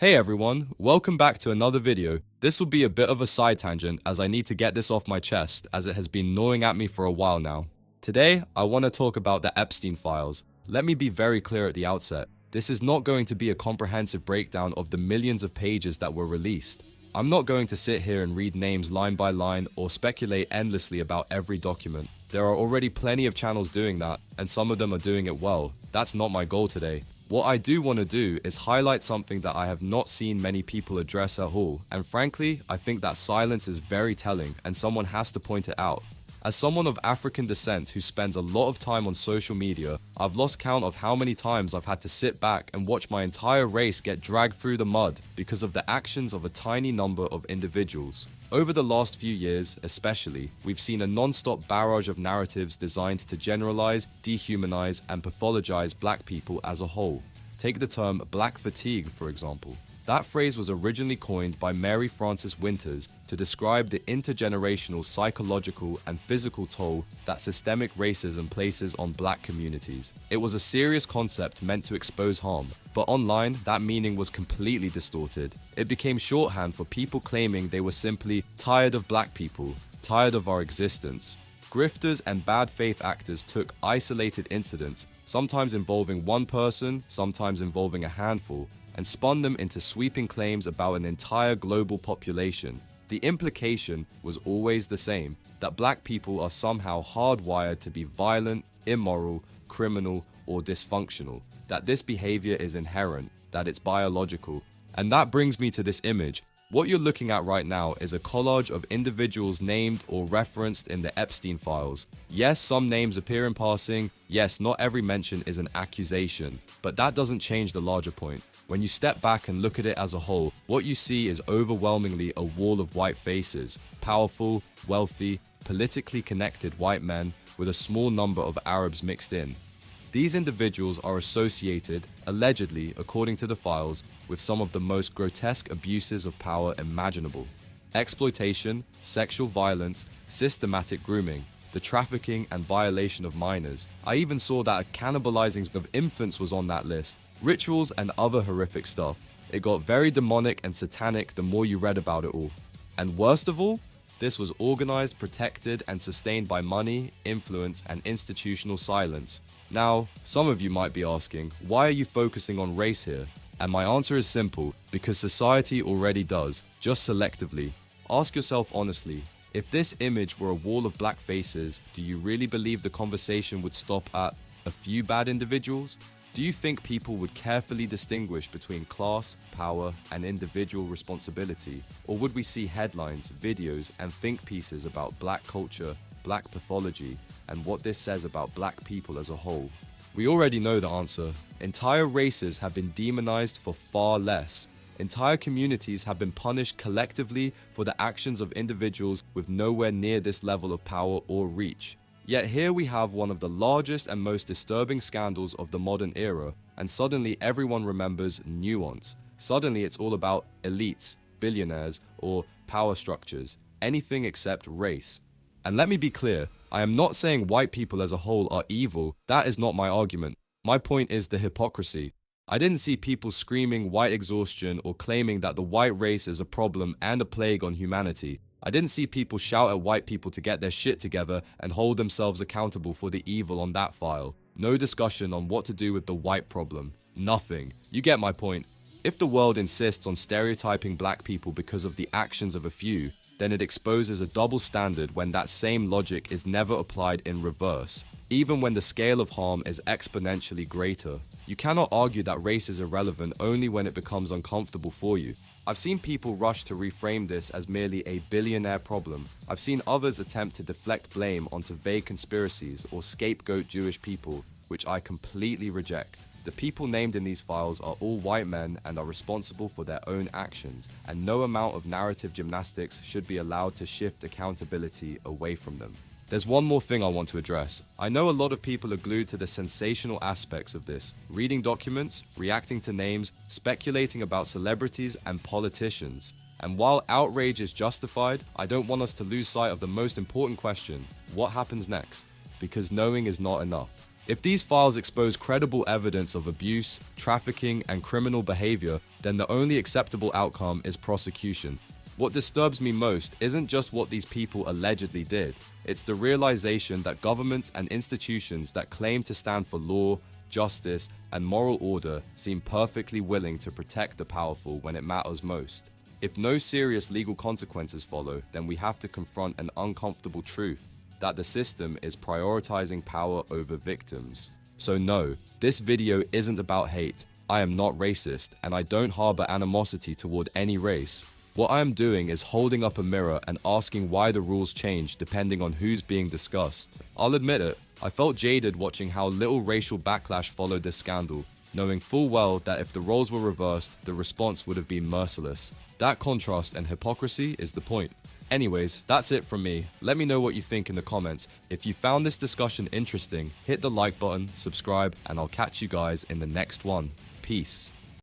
Hey everyone, welcome back to another video. This will be a bit of a side tangent as I need to get this off my chest as it has been gnawing at me for a while now. Today, I want to talk about the Epstein files. Let me be very clear at the outset. This is not going to be a comprehensive breakdown of the millions of pages that were released. I'm not going to sit here and read names line by line or speculate endlessly about every document. There are already plenty of channels doing that, and some of them are doing it well. That's not my goal today. What I do want to do is highlight something that I have not seen many people address at all, and frankly, I think that silence is very telling and someone has to point it out. As someone of African descent who spends a lot of time on social media, I've lost count of how many times I've had to sit back and watch my entire race get dragged through the mud because of the actions of a tiny number of individuals. Over the last few years, especially, we've seen a non-stop barrage of narratives designed to generalize, dehumanize, and pathologize black people as a whole. Take the term black fatigue, for example. That phrase was originally coined by Mary Frances Winters to describe the intergenerational psychological and physical toll that systemic racism places on black communities. It was a serious concept meant to expose harm, but online, that meaning was completely distorted. It became shorthand for people claiming they were simply tired of black people, tired of our existence. Grifters and bad faith actors took isolated incidents, sometimes involving one person, sometimes involving a handful, and spun them into sweeping claims about an entire global population. The implication was always the same, that black people are somehow hardwired to be violent, immoral, criminal, or dysfunctional, that this behavior is inherent, that it's biological. And that brings me to this image. What you're looking at right now is a collage of individuals named or referenced in the Epstein files. Yes, some names appear in passing. Yes, not every mention is an accusation, but that doesn't change the larger point. When you step back and look at it as a whole, what you see is overwhelmingly a wall of white faces, powerful, wealthy, politically connected white men with a small number of Arabs mixed in. These individuals are associated, allegedly, according to the files, with some of the most grotesque abuses of power imaginable. Exploitation, sexual violence, systematic grooming, the trafficking and violation of minors. I even saw that a cannibalizing of infants was on that list. Rituals and other horrific stuff. It got very demonic and satanic the more you read about it all. And worst of all, this was organized, protected, and sustained by money, influence, and institutional silence. Now, some of you might be asking, why are you focusing on race here? And my answer is simple, because society already does, just selectively. Ask yourself honestly, if this image were a wall of black faces, do you really believe the conversation would stop at a few bad individuals? Do you think people would carefully distinguish between class, power, and individual responsibility? Or would we see headlines, videos, and think pieces about black culture, black pathology, and what this says about black people as a whole? We already know the answer. Entire races have been demonized for far less. Entire communities have been punished collectively for the actions of individuals with nowhere near this level of power or reach. Yet here we have one of the largest and most disturbing scandals of the modern era, and suddenly everyone remembers nuance. Suddenly it's all about elites, billionaires, or power structures, anything except race. And let me be clear, I am not saying white people as a whole are evil. That is not my argument. My point is the hypocrisy. I didn't see people screaming white exhaustion or claiming that the white race is a problem and a plague on humanity. I didn't see people shout at white people to get their shit together and hold themselves accountable for the evil on that file. No discussion on what to do with the white problem. Nothing. You get my point. If the world insists on stereotyping black people because of the actions of a few, then it exposes a double standard when that same logic is never applied in reverse, even when the scale of harm is exponentially greater. You cannot argue that race is irrelevant only when it becomes uncomfortable for you. I've seen people rush to reframe this as merely a billionaire problem. I've seen others attempt to deflect blame onto vague conspiracies or scapegoat Jewish people, which I completely reject. The people named in these files are all white men and are responsible for their own actions, and no amount of narrative gymnastics should be allowed to shift accountability away from them. There's one more thing I want to address. I know a lot of people are glued to the sensational aspects of this, reading documents, reacting to names, speculating about celebrities and politicians. And while outrage is justified, I don't want us to lose sight of the most important question: what happens next? Because knowing is not enough. If these files expose credible evidence of abuse, trafficking, and criminal behavior, then the only acceptable outcome is prosecution. What disturbs me most isn't just what these people allegedly did, it's the realization that governments and institutions that claim to stand for law, justice, and moral order seem perfectly willing to protect the powerful when it matters most. If no serious legal consequences follow, then we have to confront an uncomfortable truth, that the system is prioritizing power over victims. So no, this video isn't about hate. I am not racist, and I don't harbor animosity toward any race. What I am doing is holding up a mirror and asking why the rules change depending on who's being discussed. I'll admit it, I felt jaded watching how little racial backlash followed this scandal, knowing full well that if the roles were reversed, the response would have been merciless. That contrast and hypocrisy is the point. Anyways, that's it from me. Let me know what you think in the comments. If you found this discussion interesting, hit the like button, subscribe, and I'll catch you guys in the next one. Peace.